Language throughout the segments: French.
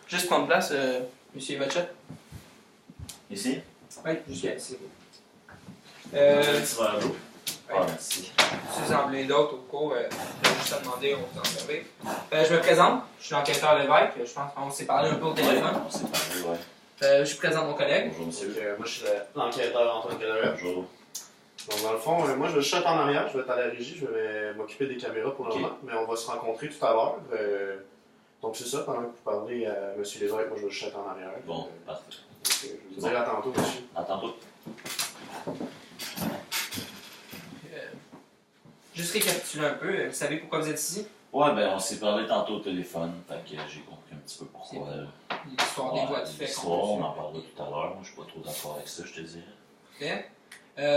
Juste prendre place, monsieur Ivachette. Ici? Oui, jusqu'à ici. Un petit verre d'eau. Ah, merci. Si vous en voulez d'autres au cours, je vais juste à demander, on va vous en servir. Je me présente, je suis l'enquêteur Lévesque. Je pense qu'on s'est parlé un peu au téléphone. On s'est parlé, ouais. Je présente mon collègue. Bonjour, monsieur. Moi, je suis l'enquêteur Antoine Caleret. Bonjour. Donc, dans le fond, moi, je shot en arrière. Je vais être à la régie. Je vais m'occuper des caméras pour le Ok. moment. Mais on va se rencontrer tout à l'heure. Donc, c'est ça. Pendant que vous parlez à M. Lévesque, moi, je vais shot en arrière. Bon, parfait. Je vais vous dire à tantôt, monsieur. Attends pas. Juste récapituler un peu, vous savez pourquoi vous êtes ici? Ouais, ben, on s'est parlé tantôt au téléphone, fait que j'ai compris un petit peu pourquoi. L'histoire des voies de fait. L'histoire, on en parlera tout à l'heure. Moi, je suis pas trop d'accord avec ça, je te dirais. Parfait.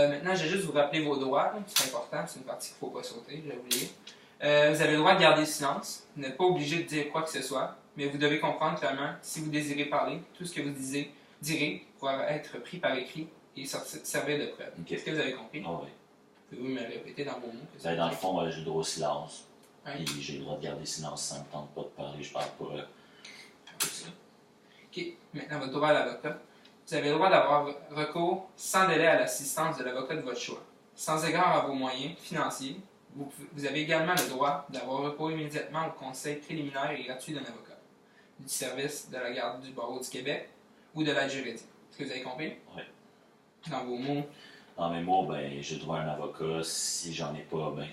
Maintenant, je vais juste vous rappeler vos droits. C'est important, c'est une partie qu'il ne faut pas sauter, j'ai oublié. Vous avez le droit de garder le silence. Vous n'êtes pas obligé de dire quoi que ce soit, mais vous devez comprendre clairement, si vous désirez parler, tout ce que vous direz pourra être pris par écrit et servir de preuve. Ok. Est-ce que vous avez compris? Ah ouais. Pouvez-vous me répéter dans vos mots? Que ça Ben, veut dans le dire? fond, j'ai le droit au silence. Ouais. Et j'ai le droit de garder silence si ça me tente pas de parler, je parle pas. Tout ça. OK. Maintenant, votre droit à l'avocat. Vous avez le droit d'avoir recours sans délai à l'assistance de l'avocat de votre choix. Sans égard à vos moyens financiers, vous avez également le droit d'avoir recours immédiatement au conseil préliminaire et gratuit d'un avocat, du service de la garde du barreau du Québec ou de l'aide juridique. Est-ce que vous avez compris? Oui. Dans vos mots. Dans mes mots, ben, j'ai le droit à un avocat. Si j'en ai pas, ben,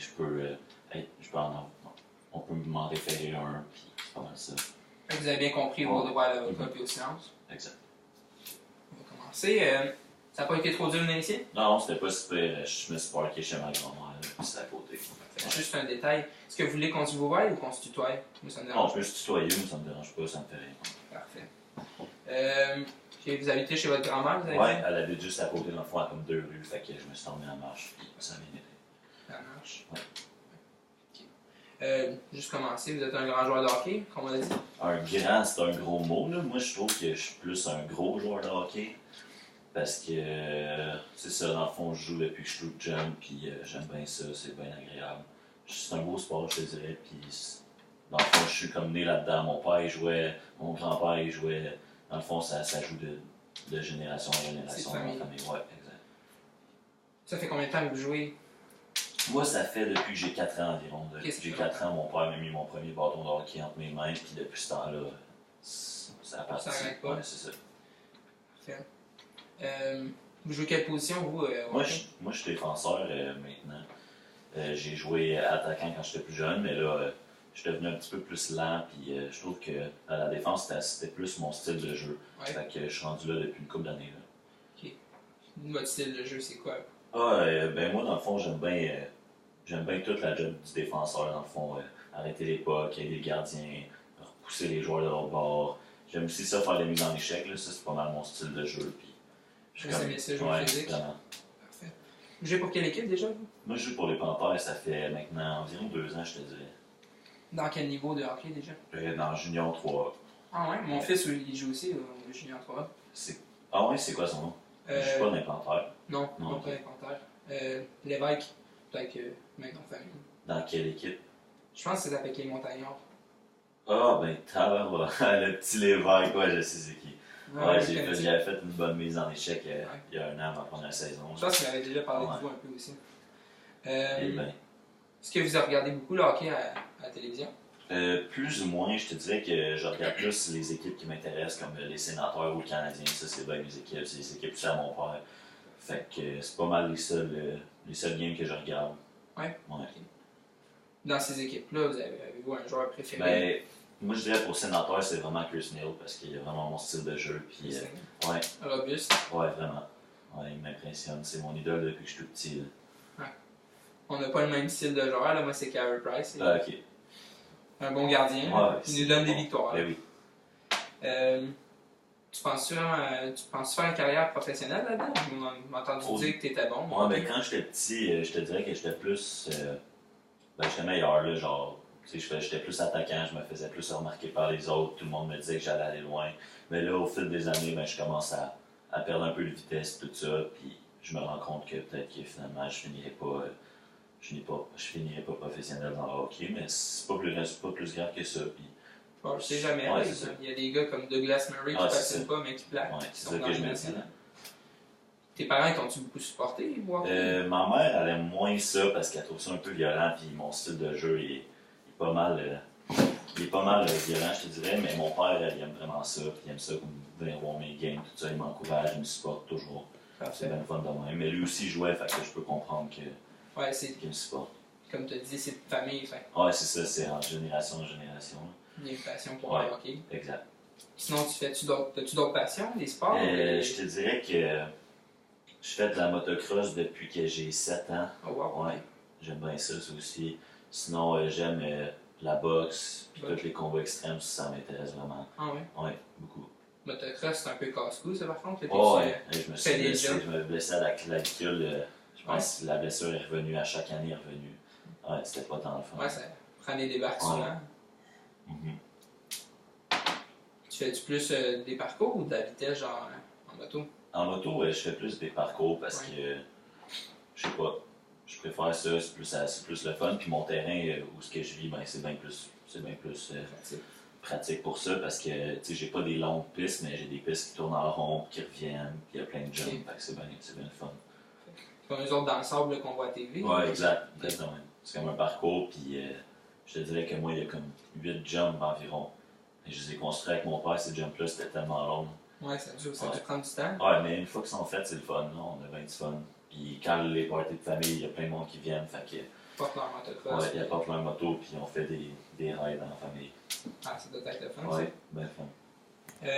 on peut m'en référer un, puis c'est pas mal ça. Fait que vous avez bien compris vos droits à l'avocat et au silence. Exact. On va commencer. Ça n'a pas été trop dur venir ici? Non, c'était pas super. Je me suis parké chez ma grand-mère, puis c'est à côté. Fait juste un détail. Est-ce que vous voulez qu'on se voie ou qu'on se tutoie? Moi, ça me Non, dérange je peux se tutoyer, mais ça me dérange pas, ça me fait rien. Parfait. Ok, vous habitez chez votre grand-mère, vous avez Ouais, dit? elle habite juste à côté, dans le fond, à comme 2 rues, fait que je me suis tourné en marche, puis ça m'a aidé. Ça marche. Ouais. Ok. Juste commencer, vous êtes un grand joueur de hockey, comme on l'a dit? Un grand, c'est un gros mot, là. Moi, je trouve que je suis plus un gros joueur de hockey. Parce que, c'est ça, dans le fond, je joue depuis que je suis tout jeune, puis j'aime bien ça, c'est bien agréable. C'est un beau sport, je te dirais, puis dans le fond, je suis comme né là-dedans. Mon père, il jouait, mon grand-père, il jouait. Dans le fond, ça joue de génération en génération dans la famille. Ouais, exact. Ça fait combien de temps que vous jouez? Moi, ça fait depuis que j'ai 4 ans environ. Depuis que j'ai 4 ans, mon père m'a mis mon premier bâton de hockey entre mes mains, puis depuis ce temps-là, ça a parti. Ça arrête pas. Ouais, c'est ça. Parfait. Vous jouez quelle position, vous? Moi, je suis défenseur maintenant. J'ai joué attaquant quand j'étais plus jeune, mais là, je suis devenu un petit peu plus lent, puis je trouve que à la défense, c'était plus mon style de jeu. Ouais. Fait que je suis rendu là depuis une couple d'années. Là. Votre style de jeu, c'est quoi? Ah, ben moi, dans le fond, j'aime bien toute la job du défenseur, dans le fond. Arrêter les pucks, aider les gardiens, repousser les joueurs de l'autre bord. J'aime aussi ça, faire des mises en échec, là. Ça, c'est pas mal mon style de jeu. Puis, Vous aimez ça, jouer physique? Vraiment. Parfait. Vous jouez pour quelle équipe déjà, vous? Moi, je joue pour les Panthères, ça fait maintenant environ 2 ans, je te dirais. Dans quel niveau de hockey déjà? Dans Junior 3. Ah ouais, mon fils, il joue aussi au Junior 3. Ah ouais, c'est quoi son nom? Je suis pas dans les Panthères. Non, Non, pas ok. les Panthères. L'évêque, peut-être que mec dans la famille. Dans quelle équipe? Je pense que c'est avec les Montagnards. Ah, ben, tabarouette, le petit Lévesque, ouais, je sais c'est qui. Ouais, j'avais fait une bonne mise en échec il y a 1 an avant la première saison. Je pense qu'il m'avait déjà parlé Ouais. de vous un peu aussi. Eh ben, Est-ce que vous avez regardé beaucoup le hockey à la télévision? plus ou moins, je te dirais que je regarde plus les équipes qui m'intéressent, comme les Sénateurs ou les Canadiens. Ça, c'est bien mes équipes. C'est les équipes aussi à mon père. Fait que c'est pas mal les seuls games que je regarde. Ouais. Ouais. Dans ces équipes-là, avez-vous un joueur préféré? Ben, moi, je dirais pour Sénateurs, c'est vraiment Chris Neal parce qu'il a vraiment mon style de jeu. Puis, ouais, Robuste. ouais, vraiment. Ouais, il m'impressionne. C'est mon idole depuis que je suis tout petit. Là. On n'a pas le même style de joueur. Là. Moi, c'est Carey Price. Ah, ok. Un bon gardien. Ouais, Il nous donne des victoires. Ben oui. Tu penses faire une carrière professionnelle là-dedans? On m'a entendu dire que tu étais bon. Ouais, ben quand j'étais petit, je te dirais que j'étais plus. J'étais meilleur, là, genre. Tu sais, j'étais plus attaquant, je me faisais plus remarquer par les autres, tout le monde me disait que j'allais aller loin. Mais là, au fil des années, ben, je commence à perdre un peu de vitesse, tout ça, puis je me rends compte que peut-être que finalement, je finirais pas professionnel dans le hockey, mais c'est pas plus grave que ça. Puis Bon, je sais jamais. Ouais, là, c'est ça. il y a des gars comme Douglas Murray qui Ouais, c'est patinent ça. pas, mais qui plaquent. Ouais, qui c'est sont ça dans que je le me métier. dis. Tes parents t'ont-tu beaucoup supporté, voir? Ma mère, elle aime moins ça parce qu'elle trouve ça un peu violent, puis mon style de jeu il est pas mal. Il est pas mal violent, je te dirais, mais mon père, il aime vraiment ça, puis il aime ça comme venir voir mes games, tout ça, il m'encourage, il me supporte toujours. C'est Parfait. bien le fun de même. Mais lui aussi jouait, fait que je peux comprendre Ouais, c'est qu'il me supporte. comme tu as dit, c'est de famille, fait Ouais, c'est ça, c'est en génération en génération. il y a une passion pour Ouais. le hockey. Exact. Sinon, t'as-tu d'autres passions, des sports? Je te dirais que je fais de la motocross depuis que j'ai 7 ans. Oh wow. Ouais, j'aime bien ça aussi. Sinon, j'aime la boxe, puis Ouais. tous les combats extrêmes, ça m'intéresse vraiment. Ah ouais. Ouais, beaucoup. Motocross, c'est un peu casse-cou, ça, par contre. Là, Oh, t'es-tu, ouais, je me fais suis des blessé, jumps. je me blessais à la clavicule. Je pense que la blessure est revenue, à chaque année est revenue. Ouais, c'était pas tant le fun. Ouais, ça prend des débarques Ouais. souvent. Mhm. Tu fais-tu plus des parcours ou de la vitesse, genre en moto? En moto, je fais plus des parcours parce que, je sais pas, je préfère ça, c'est plus le fun. Puis mon terrain où ce que je vis, ben, c'est bien plus Pratique. pratique pour ça parce que tu sais, j'ai pas des longues pistes, mais j'ai des pistes qui tournent en rond, qui reviennent, puis il y a plein de jumps, Ok. fait que c'est bien le fun. Comme eux autres dans le sable là, qu'on voit à TV. Ouais, exact, exactement. C'est comme un parcours, puis je te dirais que moi, il y a comme 8 jumps environ. Et je les ai construits avec mon père, ces jumps-là, c'était tellement long. Ouais, ça a Ouais. dû prendre du temps. Ouais, mais une fois qu'ils sont faits, c'est le fun, là. On a bien du fun. Puis quand les parties de famille, il y a plein de monde qui viennent, fait que, Porte leur motocross. ouais, il y a pas plein de motos, puis on fait des rides en famille. Ah, ça doit être le fun, Ouais, bien fun. ça.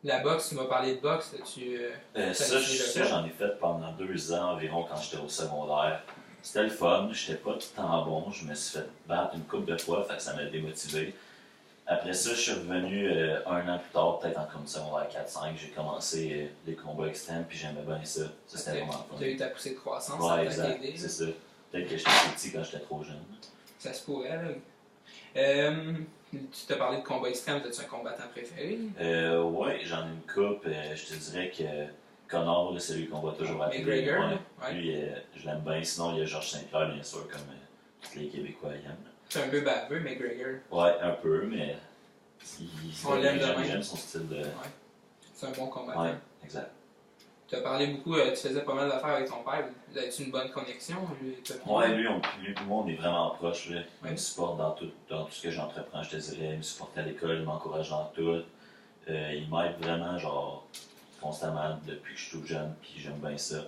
La boxe, tu m'as parlé de boxe, tu Ça, j'en ai fait pendant 2 ans environ quand j'étais au secondaire. C'était le fun, j'étais pas tout le temps bon, je me suis fait battre une couple de fois, fait que ça m'a démotivé. Après ça, je suis revenu 1 an plus tard, peut-être en comme secondaire 4-5, j'ai commencé les combats extrêmes, puis j'aimais bien ça. Ça, c'était vraiment le Tu as fun. eu ta poussée de croissance, Ouais, ça t'a exact, aidé. c'est ça. Peut-être que j'étais plus petit quand j'étais trop jeune. Ça se pourrait, là. Tu t'as parlé de combat extrême, as-tu un combattant préféré? Ouais, j'en ai une coupe. Je te dirais que Connor, là, c'est lui qu'on voit toujours à la télé. McGregor, Ouais. là? Ouais. Lui, je l'aime bien. Sinon, il y a Georges Saint-Pierre, bien sûr, comme tous les Québécois aiment. C'est un peu baveux, McGregor. Ouais, un peu, mais On l'aime de même. j'aime son style de. C'est un bon combattant. Ouais, exact. Tu as parlé beaucoup, tu faisais pas mal d'affaires avec ton père. Vous avez-tu une bonne connexion? Ouais, lui et moi, on est vraiment proches. Là. Il Ouais. me supporte dans tout ce que j'entreprends, je te dirais. Il me supporte à l'école, il m'encourage dans tout. Il m'aide vraiment, genre, constamment depuis que je suis tout jeune, puis j'aime bien ça.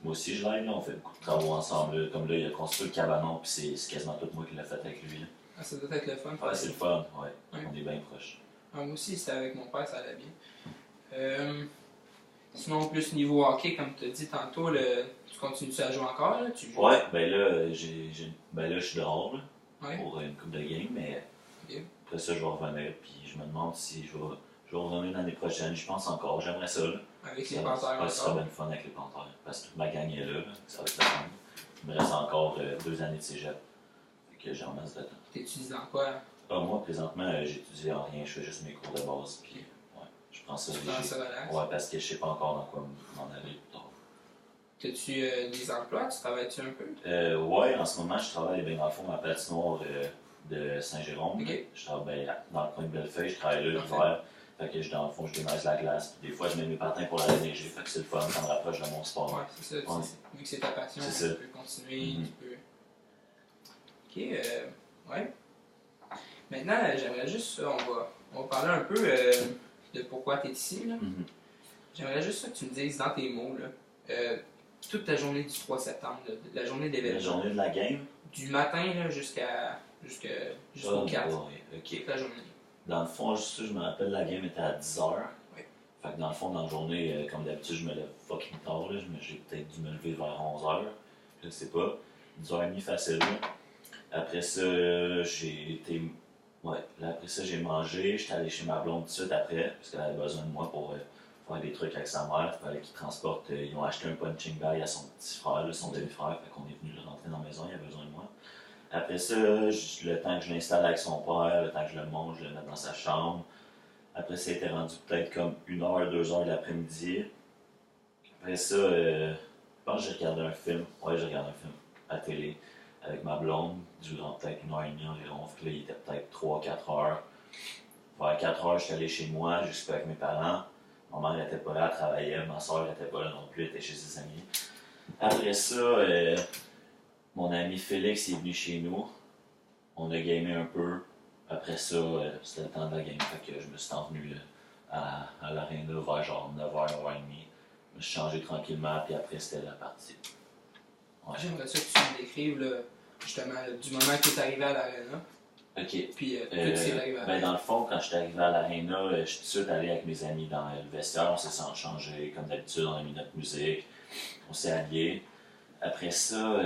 Moi aussi, je l'aide, là. On fait beaucoup de travaux ensemble. Là. Comme là, il a construit le cabanon, puis c'est quasiment tout moi qui l'ai fait avec lui. Là. Ah, ça doit être le fun. Ouais, c'est le fun, ouais. Ouais. On est bien proches. Ah, moi aussi, c'était avec mon père, ça allait bien. Sinon, plus niveau hockey, comme tu as dit tantôt, tu continues à jouer encore? Là? Tu joues? Ouais, ben là, je suis dehors là, Ouais. pour une coupe de game, mais Ok. après ça, je vais revenir. Puis je me demande si je vais revenir l'année prochaine. Je pense encore, j'aimerais ça. Là. Avec les Ça, Panthères ça sera encore. bien fun avec les Panthères. Parce que toute ma gang est là, ça va être le fun. Il me reste encore 2 années de cégep. Fait que j'ai en masse de temps. T'étudies dans quoi? Ah, moi, présentement, j'étudie en rien, je fais juste mes cours de base. Puis, ouais, je prends ça Tu prends léger. ça relax? Ouais, parce que je sais pas encore dans quoi m'en aller plus tard. T'as-tu des emplois? Tu travailles-tu un peu? Ouais, en ce moment, je travaille bien dans le fond à la patinoire de Saint-Jérôme. Ok. Je travaille dans le coin de Bellefeuille, je travaille là Parfait. l'hiver. Fait que dans le fond, je déneige la glace. Puis des fois, je mets mes patins pour la déneiger. Fait que c'est le fun, ça me rapproche de mon sport. Ouais, c'est ça. Ouais. Vu que c'est ta passion, C'est tu ça. peux continuer, Mhm. tu peux... Ok, ouais. Maintenant, j'aimerais juste, on va parler un peu de pourquoi tu es ici. Là. Mhm. J'aimerais juste ça que tu me dises dans tes mots, là, toute ta journée du 3 septembre, là, de la journée La d'événement, journée de la game. du matin là, jusqu'au Ah, 4, ouais, ok. toute la journée. Dans le fond, je me rappelle, la game était à 10h. Oui. Fait que dans le fond, dans la journée, comme d'habitude, je me lève fucking tard. Là. J'ai peut-être dû me lever vers 11h. Je sais pas. 10h30 facile. Là. Après ça, j'ai été. Ouais, là, après ça, j'ai mangé. J'étais allé chez ma blonde tout de suite après, parce qu'elle avait besoin de moi pour faire des trucs avec sa mère. Il fallait qu'il transporte. Ils ont acheté un punching bag à son petit frère, là, son demi-frère. Fait qu'on est venu le rentrer dans la maison, il avait besoin de moi. Après ça, le temps que je l'installe avec son père, le temps que je le monte, je le mets dans sa chambre. Après ça, il était rendu peut-être comme 1h, 2h de l'après-midi. Après ça, je pense que j'ai regardé un film. Ouais, j'ai regardé un film à la télé avec ma blonde durant peut-être 1h30 environ. Fait que là, il était peut-être 3-4 heures. Vers 4 heures, j'étais allé chez moi, jusqu'à avec mes parents. Ma mère n'était pas là, elle travaillait. Ma soeur n'était pas là non plus, elle était chez ses amis. Après ça, mon ami Félix est venu chez nous. On a gamé un peu. Après ça, c'était le temps de la game. Fait que je me suis envenu à l'aréna vers genre 9h, 9h30. Je me suis changé tranquillement, puis après, c'était la partie. Ouais. J'aimerais ça que tu me décrives, là, justement, là, du moment que tu es arrivé à l'aréna. Ok. Puis tout s'est arrivé à Ben dans le fond, quand je suis arrivé à l'aréna, je suis tout de suite allé avec mes amis dans le vestiaire. On s'est changé. Comme d'habitude, on a mis notre musique. On s'est alliés. Après ça,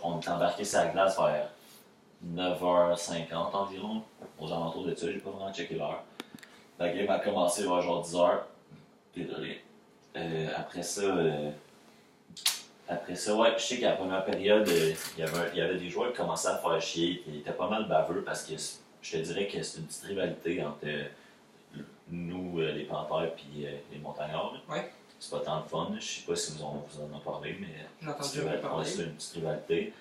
on est embarqué sur la glace vers 9h50 environ. Aux alentours de ça, j'ai pas vraiment checké l'heure. La game a commencé vers genre 10h. Désolé. Après ça, ouais, je sais qu'à la première période, il y avait des joueurs qui commençaient à faire chier, qui étaient pas mal baveux parce que je te dirais que c'est une petite rivalité entre nous, les Panthères, et les Montagnards. Ouais. C'est pas tant de fun. Je sais pas si vous en avez parlé, mais j'ai entendu parler. c'est une petite rivalité.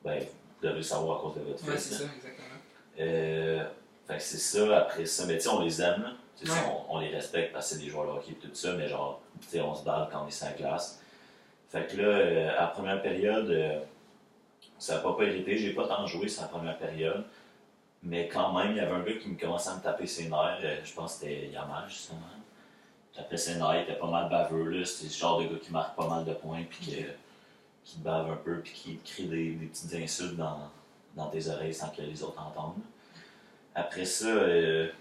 Ben, vous devez savoir à cause de votre Ouais, fils. c'est ça, exactement. Fait que c'est ça, après ça, mais tu sais, on les aime, là. Ouais. On les respecte parce que c'est des joueurs de hockey et tout ça, mais genre, tu sais, on se balle quand on est sur la glace. Fait que là, à la première période, ça n'a pas irrité, j'ai pas tant joué sur la première période, mais quand même, il y avait un gars qui me commençait à me taper ses nerfs, je pense que c'était Yamal, justement. Il tapait ses nerfs, il était pas mal baveux, là. C'est ce genre de gars qui marque pas mal de points, puis qui bave un peu, puis qui crie des petites insultes dans tes oreilles sans que les autres entendent. Après ça, je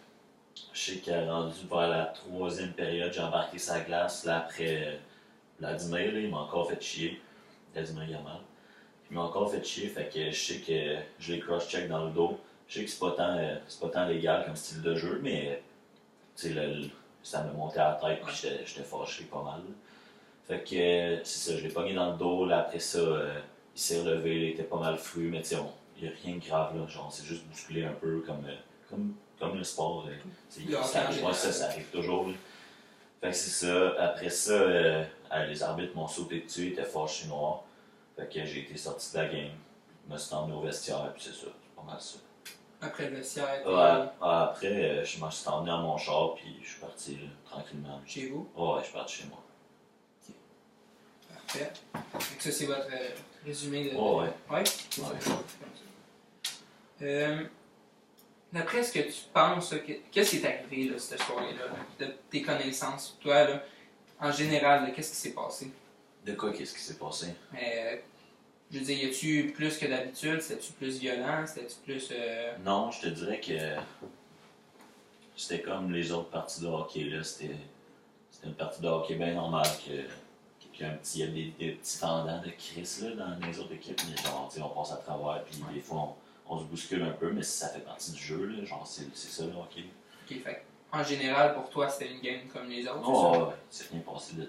sais qu'à rendu vers la troisième période, j'ai embarqué sa glace. Là, après Vladimir, là, il m'a encore fait chier. Vladimir Yamal. Il m'a encore fait chier, fait que je sais que je l'ai cross-check dans le dos. Je sais que c'est pas tant légal comme style de jeu, mais ça me montait à la tête, puis j'étais fâché pas mal. Fait que c'est ça, je l'ai pogné dans le dos. Là, après ça, il s'est relevé, il était pas mal fru, mais tu sais, il n'y a rien de grave, là. Genre, c'est juste bousculé un peu comme le sport. Ça arrive toujours. Là. Fait que c'est ça. Après ça, les arbitres m'ont sauté dessus, ils étaient fâchés noirs. Fait que j'ai été sorti de la game. Je me suis emmené au vestiaire, puis c'est ça. C'est pas mal ça. Après le vestiaire, après, je me suis emmené à mon char, puis je suis parti là, tranquillement. Chez vous? Ouais, je suis parti chez moi. Parfait. Donc ça, c'est votre résumé de... Ouais. Ouais? D'après ce que tu penses, qu'est-ce qui est arrivé là, cette soirée-là, de tes connaissances, toi, là, en général, là, qu'est-ce qui s'est passé? De quoi, qu'est-ce qui s'est passé? Je veux dire, y a-tu plus que d'habitude? C'était-tu plus violent? C'était-tu plus... Non, je te dirais que c'était comme les autres parties de hockey, là. C'était une partie de hockey bien normale il y a des petits tendants de Chris là, dans les autres équipes, mais genre, on passe à travers, puis des fois, on se bouscule un peu, mais ça fait partie du jeu, là, genre, c'est ça le hockey. Ok, fait en général, pour toi, c'était une game comme les autres, oh, c'est ça? Ouais, c'est rien passé de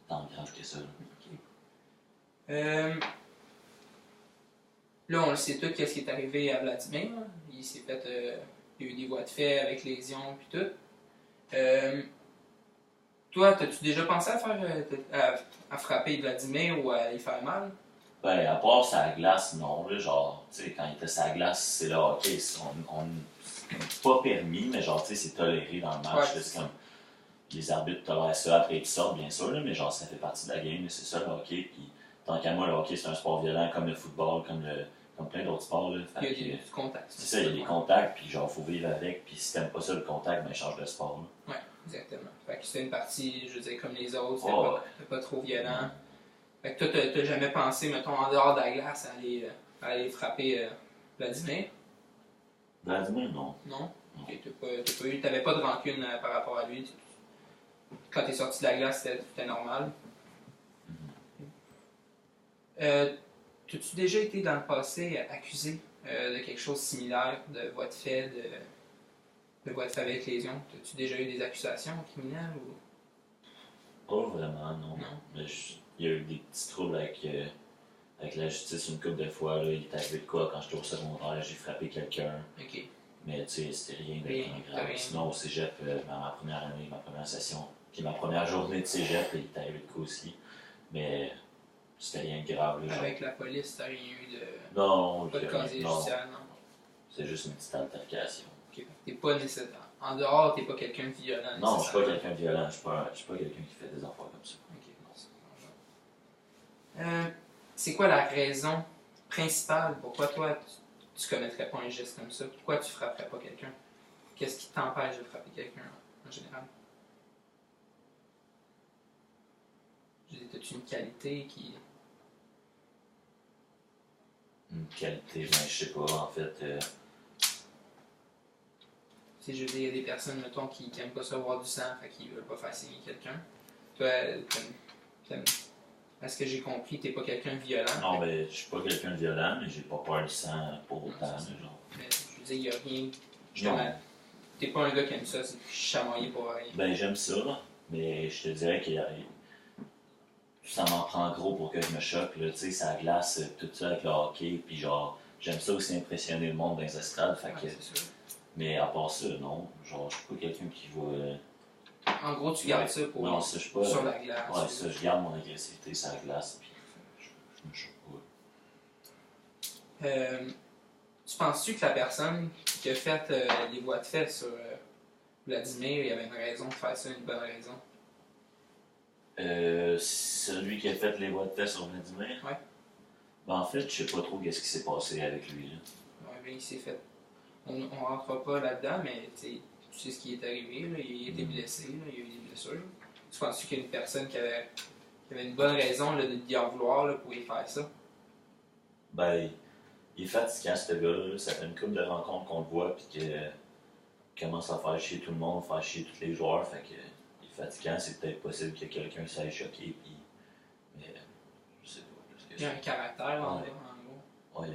tant grave que ça. Là. Okay. Là, on le sait tout, qu'est-ce qui est arrivé à Vladimir. Il s'est fait... il y a eu des voies de fait avec lésions, puis tout. Toi, t'as-tu déjà pensé à à frapper Vladimir ou à y faire mal? Ben, à part sa glace, non. Là, genre, tu sais, quand il était sa glace, c'est là, ok, c'est pas permis, mais genre, tu sais, c'est toléré dans le match. Ouais, c'est comme, les arbitres tolèrent ça, après ils sortent, bien sûr, là, mais genre, ça fait partie de la game, c'est ça le hockey. Puis, tant qu'à moi, le hockey, c'est un sport violent comme le football, comme plein d'autres sports. Là. Il y a du contact. C'est ça, il y a des contacts, puis genre, faut vivre avec, puis si t'aimes pas ça, le contact, ben, change de sport. Là. Ouais, exactement. Fait que c'était une partie, je veux dire, comme les autres, c'était pas trop violent. Fait que toi, t'as jamais pensé, mettons, en dehors de la glace, à aller frapper Vladimir? Vladimir, non. Non? Ok, t'avais pas de rancune par rapport à lui. Quand t'es sorti de la glace, c'était normal. T'as-tu déjà été dans le passé accusé de quelque chose de similaire, de voie de fait, de voie de fait avec lésion? T'as-tu déjà eu des accusations criminelles ou... Pas vraiment, non. Mais il y a eu des petits troubles avec la justice une couple de fois. Là. Il est arrivé de quoi quand j'étais au secondaire, j'ai frappé quelqu'un. Ok. Mais tu sais, c'était rien de grave. Sinon, au cégep, ma première année, ma première session, puis ma première journée de cégep, il est arrivé de quoi aussi. Mais c'était rien de grave. Là, avec la police, t'as rien eu de... Non, pas de casier judiciaire, non? C'est juste une petite altercation. Ok. T'es pas nécessaire. En dehors, t'es pas quelqu'un de violent. Non, je suis pas quelqu'un de violent, je suis pas quelqu'un qui fait des affaires comme ça. Ok, bon, c'est quoi la raison principale pourquoi toi, tu commettrais pas un geste comme ça? Pourquoi tu frapperais pas quelqu'un? Qu'est-ce qui t'empêche de frapper quelqu'un en général? As-tu une qualité qui... Une qualité, ben, je sais pas, en fait. Tu sais, je veux dire, il y a des personnes, mettons, qui aiment pas ça voir du sang, fait qu'ils veulent pas faire saigner quelqu'un. Toi, est-ce que j'ai compris, t'es pas quelqu'un de violent? Non, ben, je suis pas quelqu'un de violent, mais j'ai pas peur du sang pour Non, autant, c'est ça. genre. Mais je veux dire, il y a rien... Non. Justement, t'es pas un gars qui aime ça, c'est chamailler pour rien. Ben, j'aime ça, mais je te dirais que ça m'en prend gros pour que je me choque, là, tu sais, ça glace, tout ça avec le hockey, puis genre, j'aime ça aussi impressionner le monde dans les estrades, fait Ouais, que... c'est sûr. Mais à part ça, non, genre, je suis pas quelqu'un qui va... En gros, tu gardes ça pour Non, ça, je suis pas... sur la glace. Ouais, ça, je garde mon agressivité sur la glace, puis je me choque pas. Tu penses-tu que la personne qui a fait les voies de fait sur Vladimir, il y avait une raison de faire ça, une bonne raison? Celui qui a fait les voies de fait sur Vladimir? Ouais. Ben, en fait, je sais pas trop qu'est-ce qui s'est passé avec lui, là. Ouais, ben, il s'est fait. On rentrera pas là-dedans, mais tu sais ce qui est arrivé, là, il a été blessé, là, il a eu des blessures. Tu penses-tu qu'il y a une personne qui avait une bonne raison là, d'y en vouloir là, pour y faire ça? Ben, il est fatigant, ce gars-là. Ça fait une couple de rencontres qu'on le voit, puis qu'il commence à faire chier tout le monde, faire chier tous les joueurs. Fait que, il est fatigant. C'est peut-être possible que quelqu'un s'aille choquer, puis. Mais, je sais pas. Plus que Il y a un caractère, en Ouais. gros. Ouais,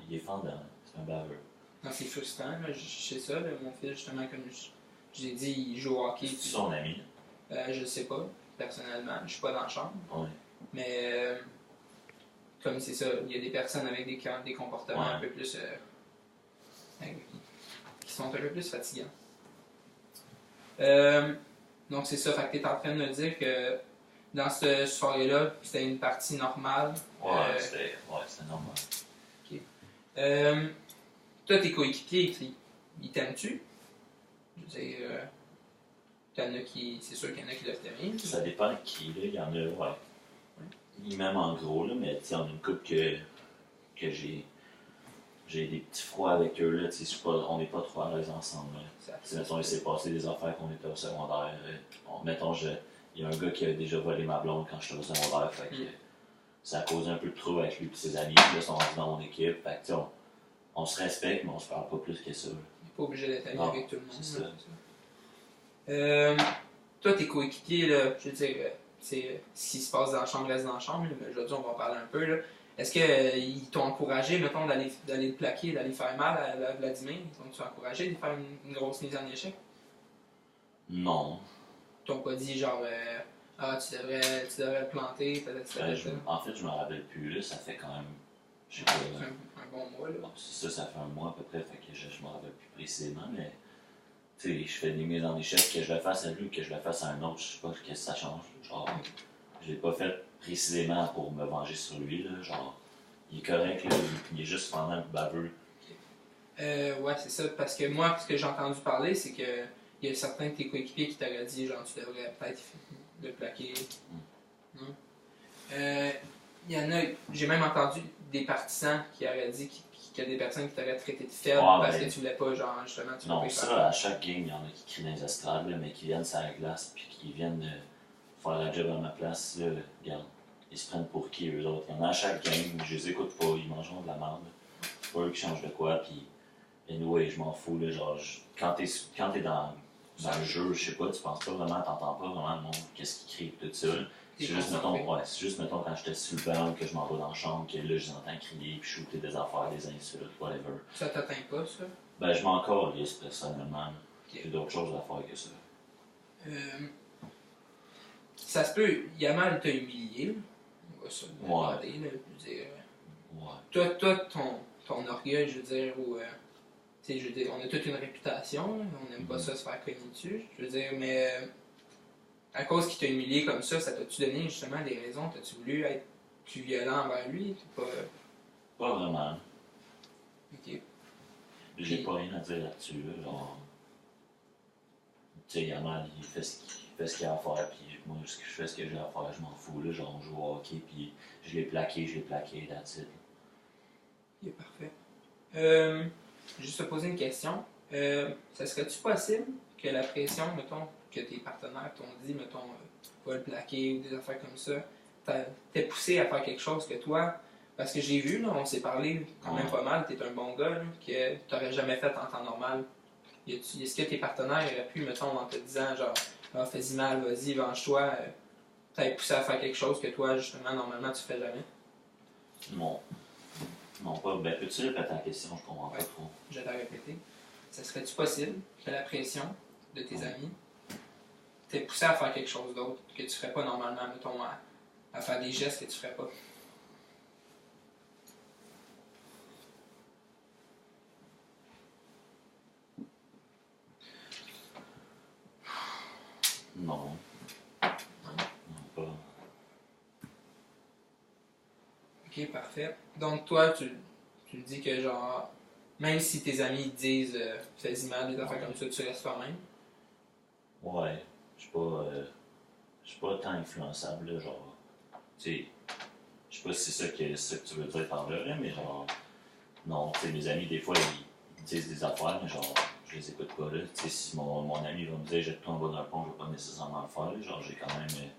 il est fendant. C'est un baveux. Non, c'est frustrant, là, je sais ça. Là, mon fils, justement, comme je l'ai dit, il joue au hockey. C'est puis- son ami. je le sais pas, personnellement. Je suis pas dans la chambre. Ouais. Mais comme c'est ça, il y a des personnes avec des comportements Ouais. un peu plus. Qui sont un peu plus fatigants. Donc c'est ça, fait que t'es en train de me dire que dans cette soirée-là, c'était une partie normale. Ouais, c'était normal. Toi, tes coéquipiers, ils t'aiment-tu? Je veux dire, c'est sûr qu'il y en a qui doivent t'aimer. Ça dépend de qui, là. Il y en a, ouais. Ils m'aiment en gros, là, mais tu sais, on a une couple que j'ai des petits froids avec eux, là. Tu sais, on n'est pas trop à l'aise ensemble, là. Tu sais, mettons, il s'est passé des affaires qu'on était au secondaire. Mettons, il y a un gars qui a déjà volé ma blonde quand j'étais au secondaire, fait que ça a causé un peu de trouble avec lui et ses amis, puis là, ils sont rendus dans mon équipe. Fait que, tu sais, on se respecte, mais on se parle pas plus que ça, là. On n'est pas obligé d'être ami Non, avec tout le monde. c'est là, ça. Toi, tes coéquipiers, là, je veux dire, ce qui se passe dans la chambre reste dans la chambre, là, mais aujourd'hui, on va en parler un peu. Là. Est-ce qu'ils t'ont encouragé, mettons, d'aller le plaquer, d'aller faire mal à Vladimir? T'ont-tu encouragé de faire une grosse mise en échec? Non. Ils t'ont pas dit, genre, tu devrais le planter, peut-être. En fait, je me rappelle plus, là. Ça fait quand même. Je sais pas. Un bon mois, là. Bon, c'est ça, ça fait un mois à peu près, fait que je me rappelle plus précisément, mais. Tu sais, je fais des mises en échec, que je le fasse à lui ou que je le fasse à un autre, je sais pas qu'est-ce que ça change. Genre, je l'ai pas fait précisément pour me venger sur lui, là. Genre, il est correct, là, il est juste pendant baveux. Ouais, c'est ça, parce que moi, ce que j'ai entendu parler, c'est que il y a certains de tes coéquipiers qui t'auraient dit, genre, tu devrais peut-être le plaquer. Non? Il y en a, j'ai même entendu des partisans qui auraient dit qu'il y a des personnes qui t'auraient traité de faible parce que tu voulais pas, genre, justement, tu voulais Non, pas ça, à chaque game, il y en a qui crient dans les estrades, là, mais qui viennent sur la glace, puis qui viennent faire la job à ma place, là, regarde, ils se prennent pour qui, eux autres. Il y en a à chaque game, je les écoute pas, ils mangent de la merde. C'est pas eux qui changent de quoi, puis anyway, je m'en fous, là, genre, quand t'es dans le jeu, je sais pas, tu penses pas vraiment, t'entends pas vraiment le monde, qu'est-ce qu'ils crient, tout ça. C'est juste, mettons, quand j'étais sur le banc, que je m'en vais dans la chambre, que là, je les entends crier, puis shooter des affaires, des insultes, whatever. Ça t'atteint pas, ça? Ben, je m'en calisse, personnellement. Okay. J'ai d'autres choses à faire que ça. Ça se peut, Yamal t'a humilié, là. On va se le demander, là, je veux dire. Ouais. Toi, ton orgueil, je veux dire, je veux dire, on a toute une réputation, là, on n'aime pas ça se faire cogner dessus, je veux dire, mais à cause qu'il t'a humilié comme ça t'a-tu donné justement des raisons? T'as-tu voulu être plus violent envers lui? Pas vraiment. Ok. J'ai pas rien à dire là-dessus. Là, genre, tu sais, Yamal, il fait ce qu'il a à faire, puis moi, je fais ce que j'ai à faire, je m'en fous. Là, genre, on joue au hockey, puis je l'ai plaqué, that's it. Ok, parfait. Juste te poser une question. Ça serait-tu possible que la pression, mettons, que tes partenaires t'ont dit, mettons, va le plaquer ou des affaires comme ça, t'es poussé à faire quelque chose que toi, parce que j'ai vu, là, on s'est parlé quand même pas mal, t'es un bon gars, là, que t'aurais jamais fait en temps normal. Est-ce que tes partenaires auraient pu, mettons, en te disant, genre, ah, fais-y mal, vas-y, venge-toi, t'avais poussé à faire quelque chose que toi, justement, normalement, tu ferais jamais? Non. Non, pas. Ben, peux-tu répéter la question? Je comprends pas Ouais. trop. Je vais la répéter. Ça serait-tu possible que la pression de tes amis t'ait poussé à faire quelque chose d'autre que tu ferais pas normalement, mettons, à faire des gestes que tu ferais pas? Non. Non, pas. Ok, parfait. Donc, toi, tu dis que, genre, même si tes amis te disent fais-y mal, des affaires comme ça, tu restes toi-même. Ouais. Je suis pas tant influençable, là, genre. Tu sais, je sais pas si c'est ça que tu veux dire par là, mais genre. Non, tu sais, mes amis, des fois, ils disent des affaires, mais genre, je les écoute pas, là. Tu sais, si mon ami va me dire jette-toi en bas d'un pont, je vais pas nécessairement le faire, là. Genre, j'ai quand même.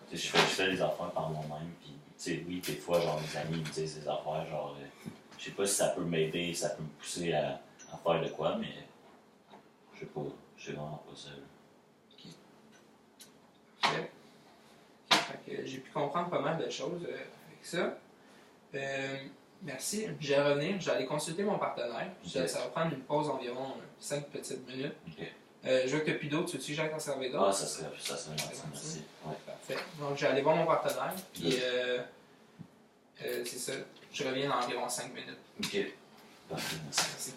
Tu sais, je fais des affaires par moi-même, puis, tu sais, oui, des fois, genre, mes amis me disent des affaires, genre, je sais pas si ça peut m'aider, ça peut me pousser à faire de quoi, mais je sais pas, je sais vraiment pas ça, là. Parfait. Ok, fait que j'ai pu comprendre pas mal de choses avec ça. Merci. Je vais revenir, je vais aller consulter mon partenaire. Ok. Ça va prendre une pause environ 5 petites minutes. Ok. Je veux que tu plus d'eau, tu veux-tu que j'aille t'en servir d'autres? Ah, ça serait gentil, merci. Ouais. Parfait. Donc, je vais aller voir mon partenaire, puis Good. c'est ça. Je reviens dans environ 5 minutes. Ok. Parfait, merci. Merci.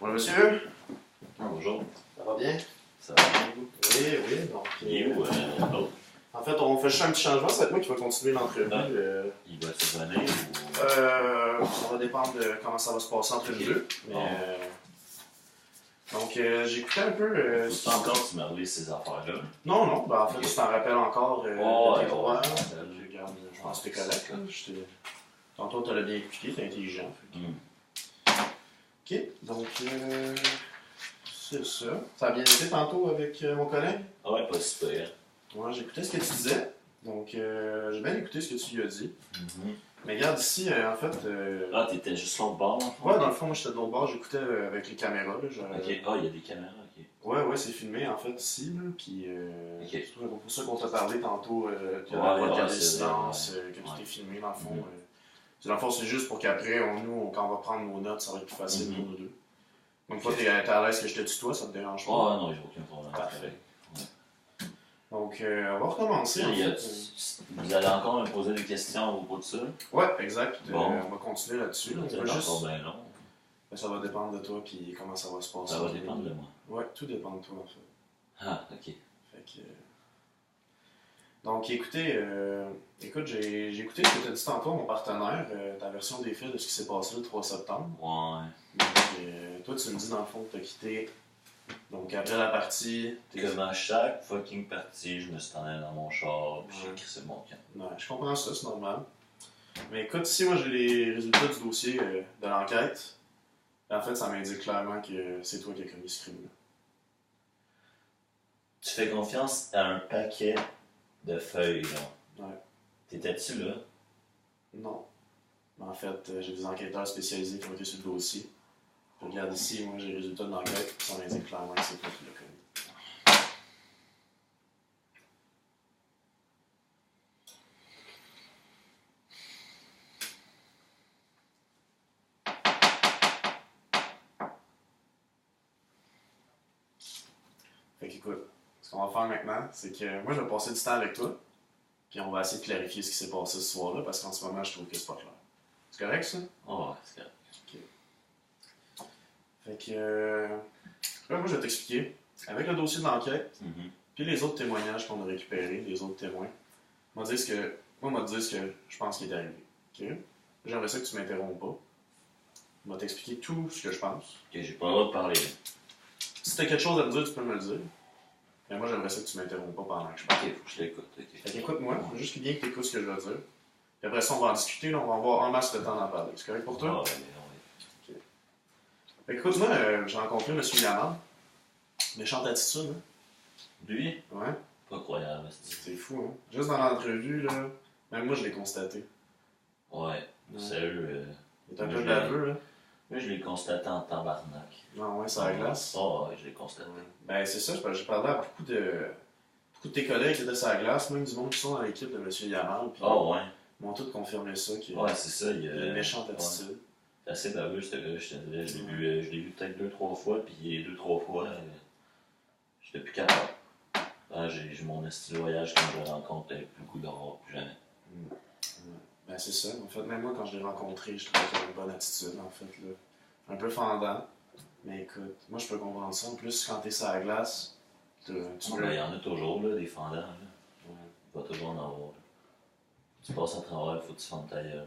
Bonjour monsieur, Ah, bonjour. ça va bien? Ça va bien, vous? Oui, oui, donc... Il est où, l'autre? En fait, on fait juste un petit changement, ça va être moi qui va continuer l'entrevue. Ah. Il va se venir ou... Ça va dépendre de comment ça va se passer entre les deux. Mais, Bon. Donc, j'écoutais un peu... Faut-tu encore tu me relises ces affaires-là? Non, non, ben, en fait, Ok. tu t'en rappelles encore de tes droits. Je pense que t'es correct, là. Tantôt, tu l'as bien expliqué, t'es intelligent. Ok, donc, c'est ça. Ça a bien été tantôt avec mon collègue? Ah ouais, pas super. Ouais, j'écoutais ce que tu disais. Donc, j'ai bien écouté ce que tu lui as dit. Mais regarde ici, en fait... Ah, t'étais juste l'autre bord? Ouais, dans le fond, moi, j'étais de l'autre bord, j'écoutais avec les caméras. Là, Ok, ah, il y a des caméras, ok. Ouais, c'est filmé, en fait, ici. Là, puis, Ok. c'est pour ça qu'on t'a parlé tantôt, que Ouais, la voix de ouais, garder c'est silence, vrai, que ouais. tout est filmé, dans le fond. Mhm. Dans le fond, c'est juste pour qu'après, quand on va prendre nos notes, ça va être plus facile Mhm. pour nous deux. Donc, toi, t'es à l'aise que je te tutoie, ça te dérange pas? Ah non, j'ai aucun problème. Parfait. Donc, on va recommencer. En fait. Vous allez encore me poser des questions à propos de ça? Ouais, exact. Bon. On va continuer là-dessus. Là. Ça On va va être encore bien long. Ça va dépendre de toi puis comment ça va se passer. Ça va dépendre de moi. Ouais, tout dépend de toi en fait. Ah, ok. Fait que, Donc écoutez, j'ai écouté ce que tu as dit tantôt à mon partenaire, ta version des faits de ce qui s'est passé le 3 septembre. Ouais. Donc, toi tu me dis dans le fond que tu as quitté. Donc après la partie. Comme à chaque fucking partie, je me suis allé dans mon char puis j'ai crissé mon camp. Ouais, je comprends ça, c'est normal. Mais écoute, ici moi j'ai les résultats du dossier de l'enquête. En fait, ça m'indique clairement que c'est toi qui as commis ce crime-là. Tu fais confiance à un paquet de feuilles, là. Ouais. T'étais-tu là? Non. Mais en fait, j'ai des enquêteurs spécialisés qui ont été sur le dossier. Je regarde ici, moi j'ai les résultats de l'enquête, puis ça m'indique clairement que c'est toi qui l'as commis. Fait qu'écoute, ce qu'on va faire maintenant, c'est que moi je vais passer du temps avec toi, puis on va essayer de clarifier ce qui s'est passé ce soir-là, parce qu'en ce moment je trouve que c'est pas clair. C'est correct ça? Oh, ouais, c'est correct. Fait que. Là, moi je vais t'expliquer. Avec le dossier de l'enquête, puis les autres témoignages qu'on a récupérés, les autres témoins, on va dire ce que je pense qui est arrivé. Ok? J'aimerais ça que tu m'interromps pas. Je vais t'expliquer tout ce que je pense. Ok, j'ai pas le droit de parler. Si t'as quelque chose à me dire, tu peux me le dire. Mais moi, j'aimerais ça que tu m'interromps pas pendant que je parle. Ok, faut que je l'écoute. Fait Ok. qu'écoute-moi, faut juste bien que t'écoutes ce que je veux dire. Puis après ça, on va en discuter, là, on va avoir en masse de temps d'en parler. C'est correct pour toi? Ah, ouais. Fait qu'écoute, moi, j'ai rencontré M. Yamad. Méchante attitude, hein? Lui? Ouais. Pas croyable, c'est C'est fou, hein? Juste dans l'entrevue, là, même moi, je l'ai constaté. Ouais. Sérieux. Il est un peu baveux, là. Moi, je l'ai constaté en tabarnak. Non, ouais, c'est la glace. Oh, ouais, je l'ai constaté. Ben, c'est ça, j'ai parlé à beaucoup de tes collègues qui étaient sur la glace, même du monde qui sont dans l'équipe de M. Yamal, puis Oh, ouais. ils m'ont tous confirmé ça, qu'il Ouais, c'est ça. Il a une méchante attitude. C'est assez baveux, ce gars, je te dirais. Je l'ai vu peut-être 2-3 fois, puis 2-3 fois, j'étais plus capable. Ah, j'ai mon style de voyage quand je le rencontre, plus le goût de le revoir plus jamais. Ben, c'est ça. En fait, même moi, quand je l'ai rencontré, je trouvais qu'il avait une bonne attitude, en fait, là. Un peu fendant. Mais écoute, moi, je peux comprendre ça. En plus, quand t'es sur la glace, tu peux... Il y en a toujours, là, des fendants. Là. Ouais. Il va toujours en avoir. Là. Tu passes à travers, il faut que tu fendes ta gueule.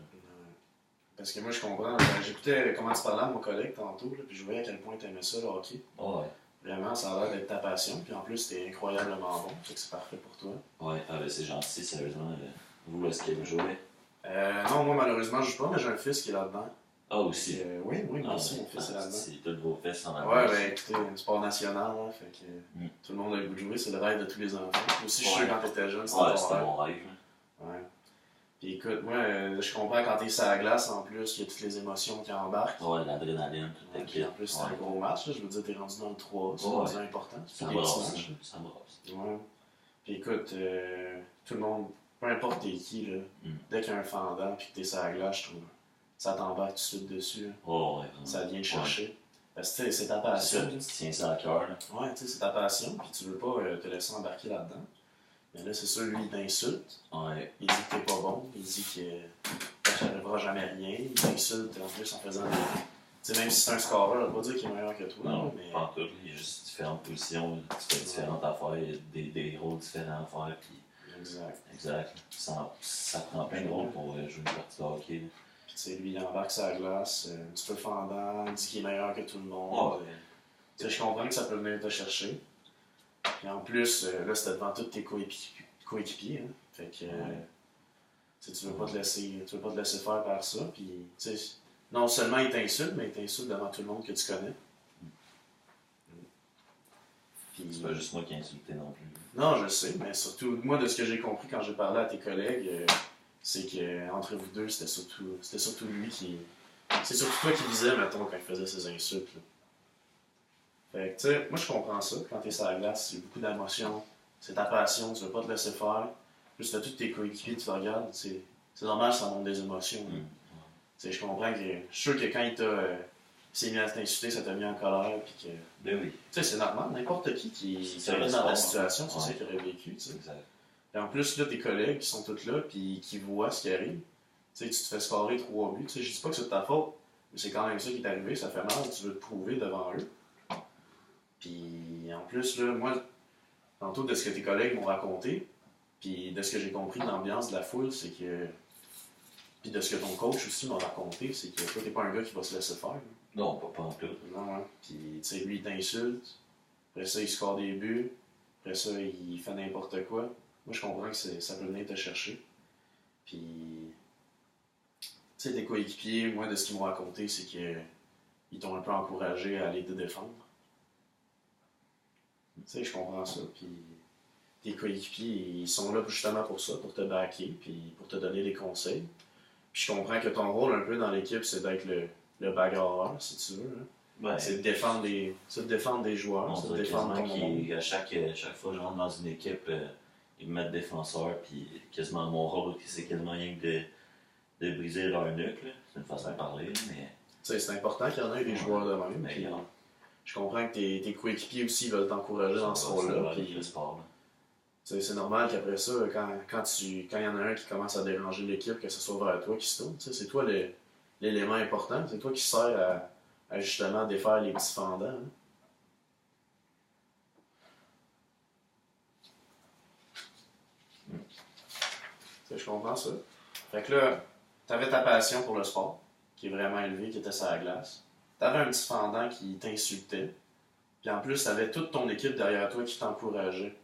Parce que moi, je comprends. Ben, j'écoutais comment tu parlais à mon collègue tantôt, là, puis je voyais à quel point tu aimais ça, le hockey. Oh, ouais. Vraiment, ça a l'air d'être ta passion. Puis en plus, t'es incroyablement bon. Fait que c'est parfait pour toi. Ouais, ah, ben, c'est gentil, sérieusement. Vous, est-ce que vous jouez? Non, moi, malheureusement, je joue pas, mais j'ai un fils qui est là-dedans. Ah, aussi. Oui, moi Ah, aussi, ouais. mon fils est là-dedans. C'est tous vos fils en avant. Ouais, ben écoutez, un sport national, hein, fait que tout le monde a le goût de jouer, c'est le rêve de tous les enfants. Moi aussi, je suis sûr quand t'étais jeune, c'était Ouais, ton c'était rêve. mon rêve. Ouais. Puis écoute, moi, je comprends quand t'es sur la glace, en plus, il y a toutes les émotions qui embarquent. Ouais, l'adrénaline, tout est Puis en plus, c'est un gros match, là, je veux dire, t'es rendu dans le 3, c'est rendu important. Ça des brasse, petits matchs, là. ça brasse. Ouais. Puis écoute, tout le monde, peu importe t'es qui, là, dès qu'il y a un fendant puis que t'es sur la glace, je trouve, ça t'embarque tout de suite dessus. Hein. Oh, ouais. Ça vient te chercher. Ouais. Parce que c'est ta C'est passion. ça, tu tiens ça à cœur. Là. Ouais, tu sais, c'est ta passion, puis tu veux pas te laisser embarquer là-dedans. Mais là, c'est ça, lui, il t'insulte. Ouais. Il dit que t'es pas bon. Il dit que ça n'arrivera jamais rien. Il t'insulte en plus en faisant sais, même si c'est un scoreur, je ne vais pas dire qu'il est meilleur que toi. Non, mais... pas en tout. Il y a juste différentes positions, tu fais différentes affaires, il y a des rôles différents à faire. Puis... Exact. Ça prend plein de rôles pour jouer une partie de hockey. Puis tu sais, lui, il embarque sa glace, un petit peu fendant, il dit qu'il est meilleur que tout le monde. Tu sais, je comprends que ça peut venir te chercher. Puis en plus, là, c'était devant tous tes coéquipiers. Hein? Fait que tu veux pas te laisser faire par ça. Puis, tu sais, non seulement il t'insulte, mais il t'insulte devant tout le monde que tu connais. Puis... C'est pas juste moi qui ai insulté non plus. Non, je sais, mais surtout, moi, de ce que j'ai compris quand j'ai parlé à tes collègues, c'est qu'entre vous deux, c'était surtout lui qui... C'est surtout toi qui visais, mettons, quand il faisait ses insultes. Là. Fait que, tu sais, moi, je comprends ça. Quand t'es sur la glace, c'est beaucoup d'émotions. C'est ta passion, tu veux pas te laisser faire. Plus t'as tous tes coéquipiers, tu regardes, c'est normal, ça montre des émotions. Tu sais, je comprends que... Je suis sûr que quand il s'est mis à t'insulter, ça t'a mis en colère, puis que... Ben oui. Tu sais, c'est normal, n'importe qui serait dans ta situation, c'est ça qu'il aurait vécu, tu sais. Exact. Et en plus, là, tes collègues qui sont tous là, puis qui voient ce qui arrive, tu sais, tu te fais scorer 3 buts, tu sais, je dis pas que c'est de ta faute, mais c'est quand même ça qui est arrivé, ça fait mal, tu veux te prouver devant eux. Puis, en plus, là, moi, tantôt de ce que tes collègues m'ont raconté, puis de ce que j'ai compris de l'ambiance de la foule, c'est que... Puis de ce que ton coach aussi m'a raconté, c'est que toi, t'es pas un gars qui va se laisser faire. Là. Non, pas en plus. Non, hein. Puis, tu sais, lui, il t'insulte. Après ça, il score des buts. Après ça, il fait n'importe quoi. Moi, je comprends que ça peut venir te chercher. Puis, tu sais, tes coéquipiers, moi, de ce qu'ils m'ont raconté, c'est qu'ils t'ont un peu encouragé à aller te défendre. Tu sais, je comprends ça. Puis, tes coéquipiers, ils sont là justement pour ça, pour te backer, puis pour te donner des conseils. Puis, je comprends que ton rôle un peu dans l'équipe, c'est d'être le bagarreur, si tu veux. Hein. Ouais. C'est de défendre des joueurs, c'est de défendre ton monde. À chaque fois que je rentre dans une équipe, ils me mettent défenseur, puis quasiment mon rôle, c'est quasiment rien que de briser leur nuque. C'est une façon de parler, mais... Tu sais, c'est important qu'il y en ait des joueurs de même. Puis, je comprends que tes coéquipiers aussi veulent t'encourager dans ce rôle-là. C'est normal qu'après ça, quand il y en a un qui commence à déranger l'équipe, que ce soit vers toi qui se tourne. C'est toi l'élément important, c'est toi qui sert à justement défaire les petits fendants. Hein. Je comprends ça. Fait que là, t'avais ta passion pour le sport, qui est vraiment élevée, qui était sur la glace. T'avais un petit fendant qui t'insultait. Puis en plus, t'avais toute ton équipe derrière toi qui t'encourageait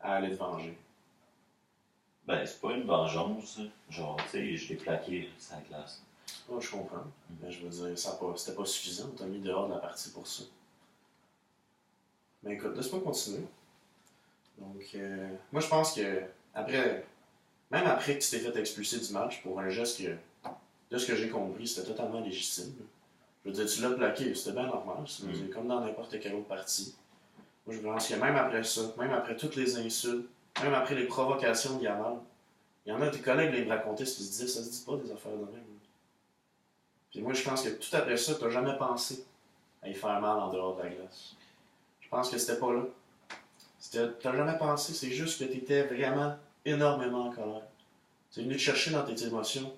à aller te venger. Ben, c'est pas une vengeance. Genre, tu sais, je l'ai plaqué sur la glace. Oh, je comprends. Mais je veux dire, c'était pas suffisant. On t'a mis dehors de la partie pour ça. Mais écoute, laisse-moi continuer. Donc, moi, je pense que même après que tu t'es fait expulser du match pour un geste que, de ce que j'ai compris, c'était totalement légitime. Je veux dire, tu l'as plaqué, c'était bien normal. C'est comme dans n'importe quelle autre partie. Moi, je pense que même après ça, même après toutes les insultes, même après les provocations de Yamal, il y en a tes collègues, là, ils me racontaient ce qu'ils se disaient, ça se dit pas des affaires de même. Puis moi, je pense que tout après ça, tu n'as jamais pensé à y faire mal en dehors de la glace. Je pense que c'était pas là. Tu n'as jamais pensé, c'est juste que tu étais vraiment énormément en colère. Tu es venu te chercher dans tes émotions.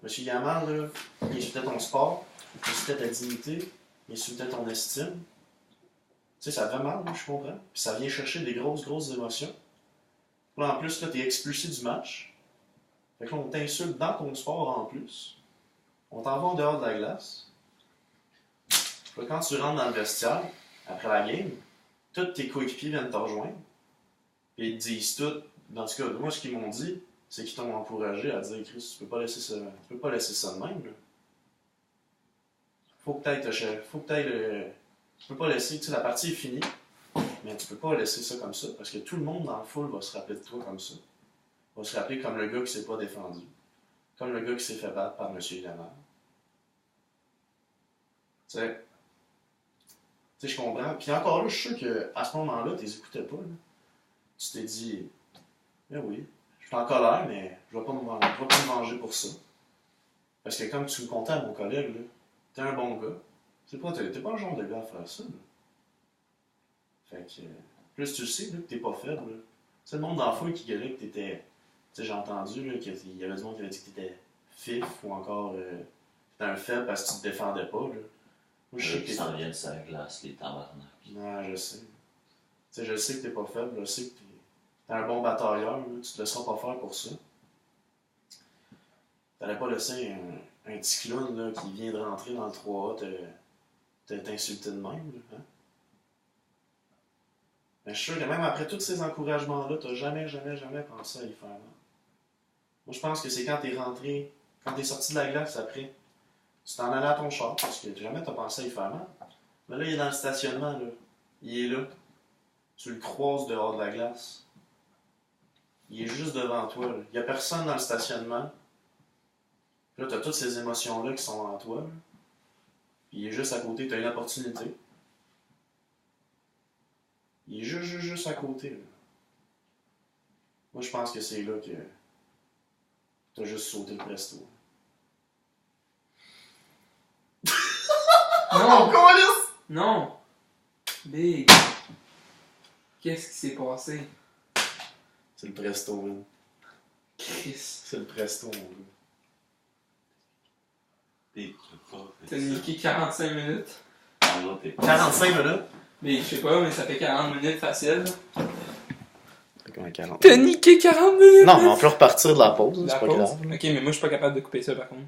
Monsieur Yamal, là, il insultait ton sport, il insultait ta dignité, il insultait ton estime. Tu sais, ça va mal, je comprends. Puis ça vient chercher des grosses émotions. Là, en plus, là, tu es expulsé du match. Fait que là, on t'insulte dans ton sport en plus. On t'envoie en dehors de la glace. Là, quand tu rentres dans le vestiaire, après la game, tous tes coéquipiers viennent te rejoindre. Puis ils te disent tout. Dans ce cas, moi, ce qu'ils m'ont dit, c'est qu'ils t'ont encouragé à dire, Chris, tu peux pas laisser ça de même. Là. Faut que t'ailles le. Tu peux pas laisser. Tu sais, la partie est finie, mais tu peux pas laisser ça comme ça, parce que tout le monde dans le foule va se rappeler de toi comme ça. Va se rappeler comme le gars qui s'est pas défendu. Comme le gars qui s'est fait battre par M. Yamal. Tu sais, je comprends. Puis encore là, je suis sûr qu'à ce moment-là, tu les écoutais pas. Là. Tu t'es dit, ben oui, je suis en colère, mais je vais pas me venger pour ça. Parce que comme tu me contais à mon collègue, t'es un bon gars. T'es pas le genre de gars à faire ça. Là. Fait que, plus tu le sais là, que t'es pas faible. C'est le monde dans la foule qui gueulait que t'étais. Tu sais, j'ai entendu là, qu'il y avait du monde qui avait dit que t'étais fif ou encore t'étais un faible parce que tu te défendais pas. Là. Moi, je sais que Qui s'en viennent sur la glace, les tabarnak. Non, je sais. Tu sais, je sais que t'es pas faible, je sais que t'es un bon batailleur, là. Tu te laisseras pas faire pour ça. T'allais pas laisser un petit clown là, qui vient de rentrer dans le 3A t'insulter de même, là, hein? Mais je suis sûr que même après tous ces encouragements-là, t'as jamais pensé à y faire mal. Moi, je pense que c'est quand t'es rentré, quand t'es sorti de la glace après, tu t'en allais à ton char, parce que jamais t'as pensé à y faire mal. Mais là, il est dans le stationnement, là. Il est là. Tu le croises dehors de la glace. Il est juste devant toi, là. Il y a personne dans le stationnement. Puis là, t'as toutes ces émotions-là qui sont en toi, là. Puis il est juste à côté, t'as une opportunité. Il est juste à côté, là. Moi, je pense que c'est là que t'as juste sauté le presto. Non! Câlisse! Non! Big! Qu'est-ce qui s'est passé? C'est le presto, man. Chris. C'est le presto, mon gars. T'as niqué 45 minutes. 45 minutes? Mais je sais pas, mais ça fait 40 minutes facile. Fait qu'on a 40. T'as niqué 40 minutes! Non, mais on peut repartir de la pause, La c'est pas pause? grave. Ok, mais moi je suis pas capable de couper ça par contre.